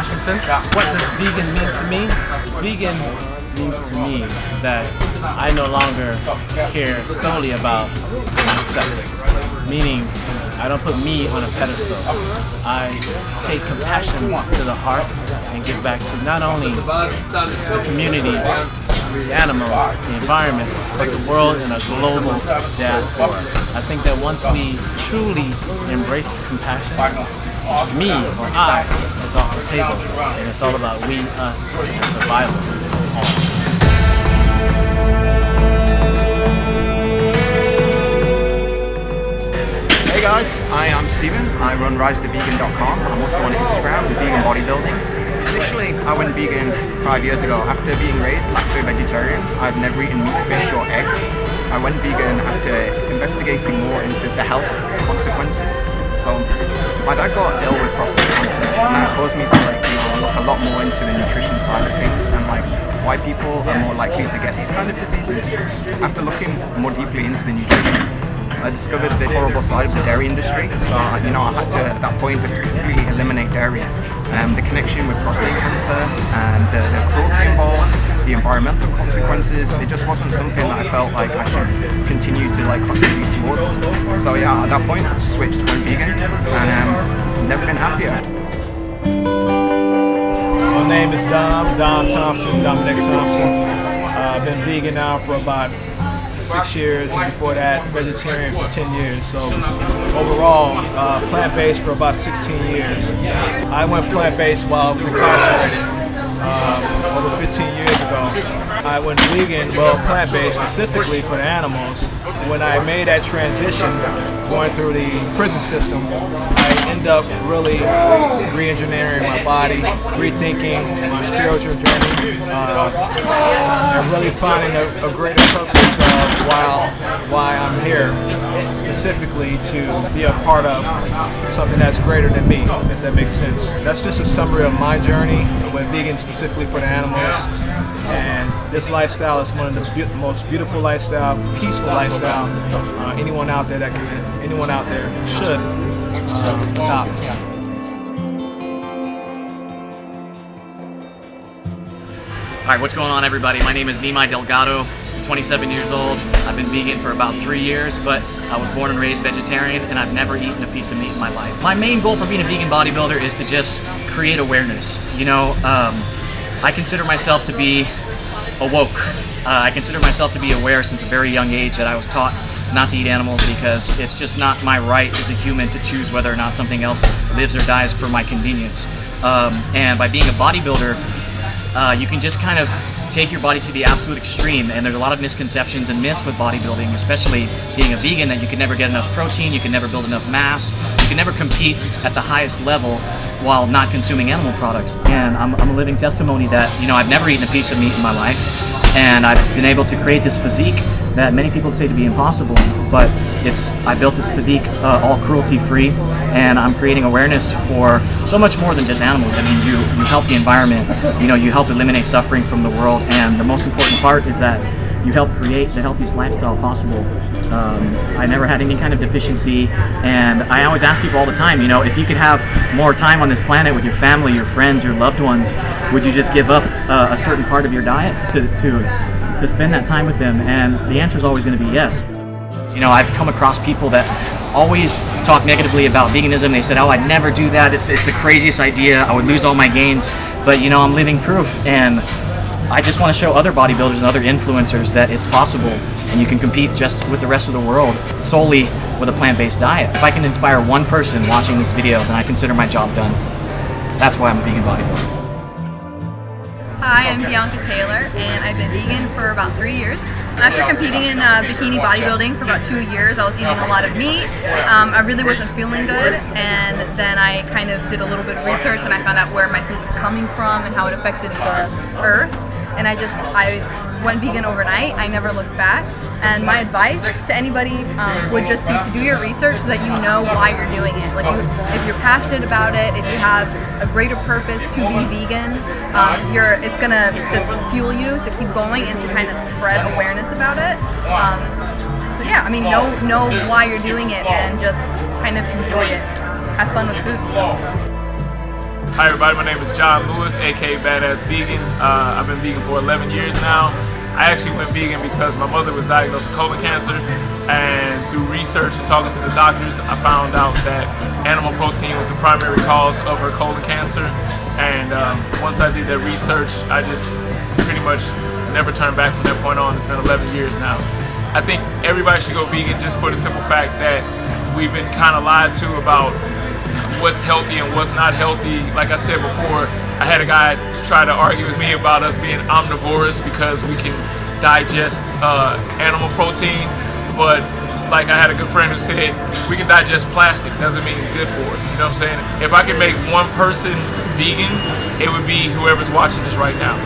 Washington. What does vegan mean to me? Vegan means to me that I no longer care solely about myself, meaning I don't put me on a pedestal. I take compassion to the heart and give back to not only the community, the animals, the environment, but the world in a global diaspora. I think that once we truly embrace compassion, me or I is off the table, and it's all about we, us, and survival. Hey guys, I'm Steven. I run RiseToVegan.com. I'm also on Instagram, Vegan Bodybuilding. Initially, I went vegan 5 years ago. After being raised lacto-vegetarian, I've never eaten meat, fish or eggs. I went vegan after investigating more into the health consequences. So my dad got ill with prostate cancer, and that caused me to look a lot more into the nutrition side of things and why people are more likely to get these kind of diseases. After looking more deeply into the nutrition, I discovered the horrible side of the dairy industry. So I had to, at that point, just to completely eliminate dairy. The connection with prostate cancer and the cruelty involved, the environmental consequences, it just wasn't something that I felt like I should continue to contribute towards. So yeah, at that point I just switched to going vegan and never been happier. My name is Dominic Thompson. I've been vegan now for about 6 years, and before that vegetarian for 10 years. So overall, plant-based for about 16 years. I went plant-based while I was incarcerated over 15 years ago. I went vegan, well, plant-based specifically for the animals. When I made that transition, going through the prison system, I ended up really re-engineering my body, rethinking my spiritual journey, and really finding a greater purpose of why I'm here, specifically to be a part of something that's greater than me, if that makes sense. That's just a summary of my journey. I went vegan specifically for the animals, and this lifestyle is one of the most beautiful lifestyle, peaceful lifestyle anyone out there should adopt. Alright, what's going on everybody? My name is Nimai Delgado, I'm 27 years old. I've been vegan for about 3 years, but I was born and raised vegetarian and I've never eaten a piece of meat in my life. My main goal for being a vegan bodybuilder is to just create awareness. I consider myself to be awoke. I consider myself to be aware since a very young age that I was taught not to eat animals because it's just not my right as a human to choose whether or not something else lives or dies for my convenience. And by being a bodybuilder, you can just kind of take your body to the absolute extreme, and there's a lot of misconceptions and myths with bodybuilding, especially being a vegan, that you can never get enough protein, you can never build enough mass, you can never compete at the highest level while not consuming animal products. And I'm a living testimony that, I've never eaten a piece of meat in my life, and I've been able to create this physique that many people say to be impossible, but I built this physique all cruelty-free, and I'm creating awareness for so much more than just animals. I mean, you help the environment, you help eliminate suffering from the world, and the most important part is that you help create the healthiest lifestyle possible. I never had any kind of deficiency, and I always ask people all the time, if you could have more time on this planet with your family, your friends, your loved ones, would you just give up a certain part of your diet to spend that time with them? And the answer is always going to be yes. I've come across people that always talk negatively about veganism. They said, oh, I'd never do that. It's the craziest idea. I would lose all my gains. But I'm living proof, and I just want to show other bodybuilders and other influencers that it's possible, and you can compete just with the rest of the world solely with a plant-based diet. If I can inspire one person watching this video, then I consider my job done. That's why I'm a vegan bodybuilder. Hi, I'm Bianca Taylor, and I've been vegan for about 3 years. After competing in bikini bodybuilding for about 2 years, I was eating a lot of meat. I really wasn't feeling good, and then I kind of did a little bit of research and I found out where my food was coming from and how it affected the earth. And I went vegan overnight. I never looked back. And my advice to anybody would just be to do your research so that you know why you're doing it. If you're passionate about it, if you have a greater purpose to be vegan, it's gonna just fuel you to keep going and to kind of spread awareness about it. But yeah, know why you're doing it and just kind of enjoy it. Have fun with food. Hi everybody, my name is John Lewis, aka Badass Vegan. I've been vegan for 11 years now. I actually went vegan because my mother was diagnosed with colon cancer, and through research and talking to the doctors, I found out that animal protein was the primary cause of her colon cancer. And once I did that research, I just pretty much never turned back from that point on. It's been 11 years now. I think everybody should go vegan just for the simple fact that we've been kind of lied to about what's healthy and what's not healthy. Like I said before, I had a guy try to argue with me about us being omnivorous because we can digest animal protein, but like I had a good friend who said we can digest plastic, doesn't mean it's good for us. You know what I'm saying? If I could make one person vegan, it would be whoever's watching this right now.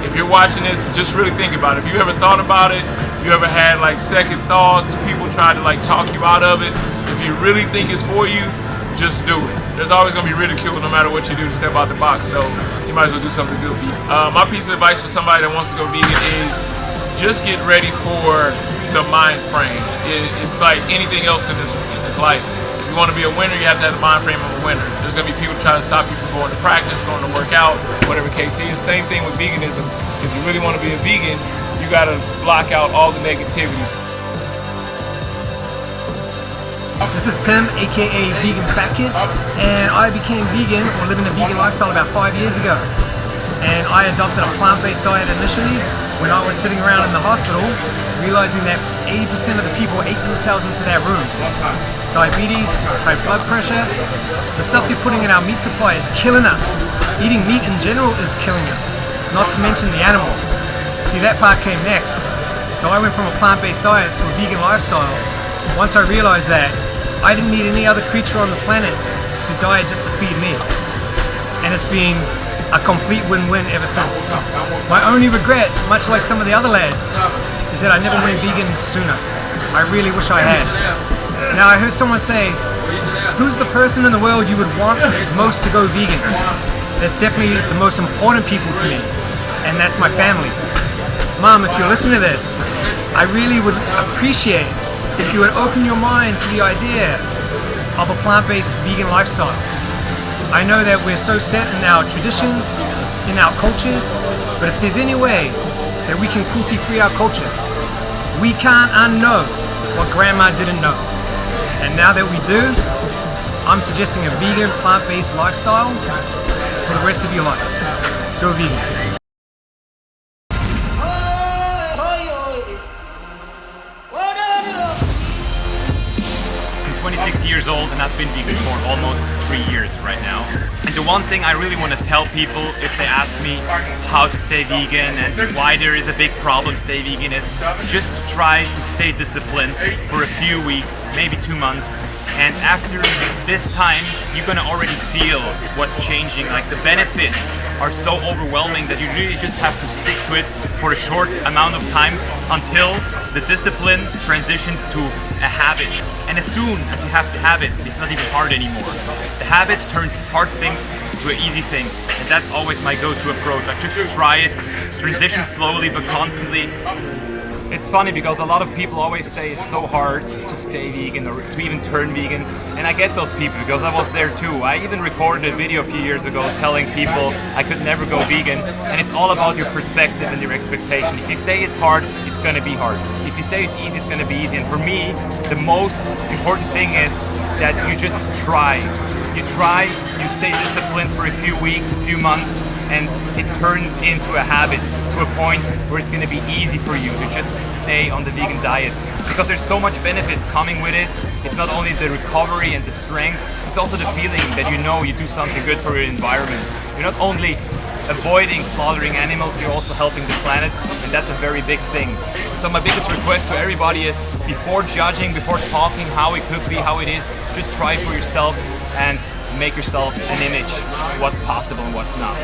If you're watching this, just really think about it. If you ever thought about it, you ever had like second thoughts, people try to like talk you out of it, if you really think it's for you, just do it. There's always gonna be ridicule no matter what you do to step out the box, so you might as well do something good for you. My piece of advice for somebody that wants to go vegan is just get ready for the mind frame. It's like anything else in this life. If you want to be a winner, you have to have the mind frame of a winner. There's going to be people trying to stop you from going to practice, going to work out, whatever the case is. Same thing with veganism. If you really want to be a vegan, you got to block out all the negativity. This is Tim, aka Vegan Fat Kid, and I became vegan or living a vegan lifestyle about 5 years ago. And I adopted a plant-based diet initially when I was sitting around in the hospital, realizing that 80% of the people ate themselves into that room. Diabetes, high blood pressure, the stuff they're putting in our meat supply is killing us. Eating meat in general is killing us, not to mention the animals. See, that part came next. So I went from a plant-based diet to a vegan lifestyle. Once I realized that I didn't need any other creature on the planet to diet just to feed me. And it's been a complete win-win ever since. My only regret, much like some of the other lads, is that I never went vegan sooner. I really wish I had. Now I heard someone say, who's the person in the world you would want most to go vegan? That's definitely the most important people to me, and that's my family. Mom, if you're listening to this, I really would appreciate if you would open your mind to the idea of a plant-based vegan lifestyle. I know that we're so set in our traditions, in our cultures, but if there's any way that we can cruelty-free our culture, we can't unknow what grandma didn't know. And now that we do, I'm suggesting a vegan, plant-based lifestyle for the rest of your life. Go vegan. 26 years old and I've been vegan for almost 3 years right now. And the one thing I really want to tell people if they ask me how to stay vegan and why there is a big problem to stay vegan is just try to stay disciplined for a few weeks, maybe 2 months. And after this time, you're gonna already feel what's changing. Like the benefits are so overwhelming that you really just have to stick to it for a short amount of time until the discipline transitions to a habit. And as soon as you have the habit, it's not even hard anymore. The habit turns hard things to an easy thing. And that's always my go-to approach. Like just try it, transition slowly but constantly. It's funny because a lot of people always say it's so hard to stay vegan or to even turn vegan, and I get those people because I was there too. I even recorded a video a few years ago telling people I could never go vegan, and it's all about your perspective and your expectation. If you say it's hard, it's gonna be hard. If you say it's easy, it's gonna be easy. And for me, the most important thing is that you just try. You try, you stay disciplined for a few weeks, a few months, and it turns into a habit to a point where it's going to be easy for you to just stay on the vegan diet. Because there's so much benefits coming with it. It's not only the recovery and the strength, it's also the feeling that you know you do something good for your environment. You're not only avoiding slaughtering animals, you're also helping the planet, and that's a very big thing. So my biggest request to everybody is, before judging, before talking how it could be, how it is, just try it for yourself and make yourself an image of what's possible and what's not.